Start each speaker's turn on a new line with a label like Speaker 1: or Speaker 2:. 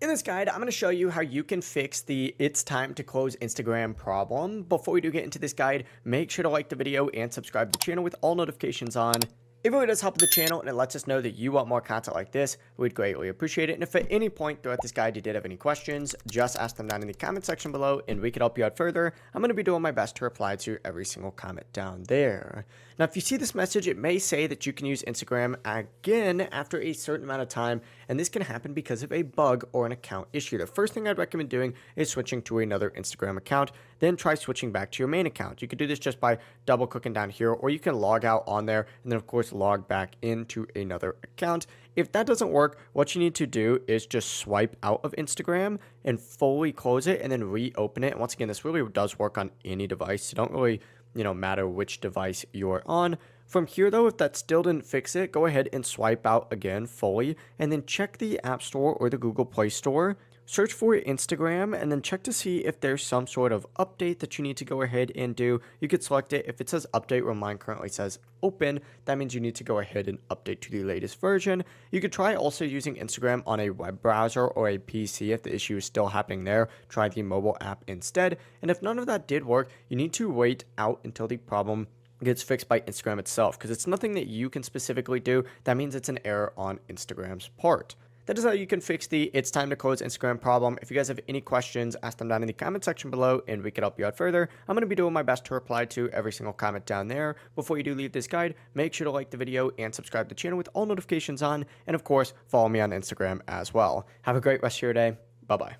Speaker 1: In this guide, I'm going to show you how you can fix the "it's time to close Instagram" problem. Before we do get into this guide, make sure to like the video and subscribe to the channel with all notifications on. It really does help the channel and it lets us know that you want more content like this. We'd greatly appreciate it. And if at any point throughout this guide you did have any questions, just ask them down in the comment section below and we can help you out further. I'm going to be doing my best to reply to every single comment down there. Now, if you see this message, it may say that you can use Instagram again after a certain amount of time, and this can happen because of a bug or an account issue. The first thing I'd recommend doing is switching to another Instagram account, then try switching back to your main account. You could do this just by double clicking down here, or you can log out on there and then of course log back into another account. If that doesn't work, what you need to do is just swipe out of Instagram and fully close it and then reopen it. And once again, this really does work on any device. You don't really matter which device you're on. From here though, if that still didn't fix it, go ahead and swipe out again fully and then check the App Store or the Google Play Store. Search for Instagram and then check to see if there's some sort of update that you need to go ahead and do. You could select it. If it says update where mine currently says open, that means you need to go ahead and update to the latest version. You could try also using Instagram on a web browser or a PC if the issue is still happening there. Try the mobile app instead. And if none of that did work, you need to wait out until the problem gets fixed by Instagram itself, because it's nothing that you can specifically do. That means it's an error on Instagram's part. That is how you can fix the "it's time to close Instagram" problem. If you guys have any questions, ask them down in the comment section below and we can help you out further. I'm going to be doing my best to reply to every single comment down there. Before you do leave this guide, make sure to like the video and subscribe to the channel with all notifications on. And of course, follow me on Instagram as well. Have a great rest of your day. Bye-bye.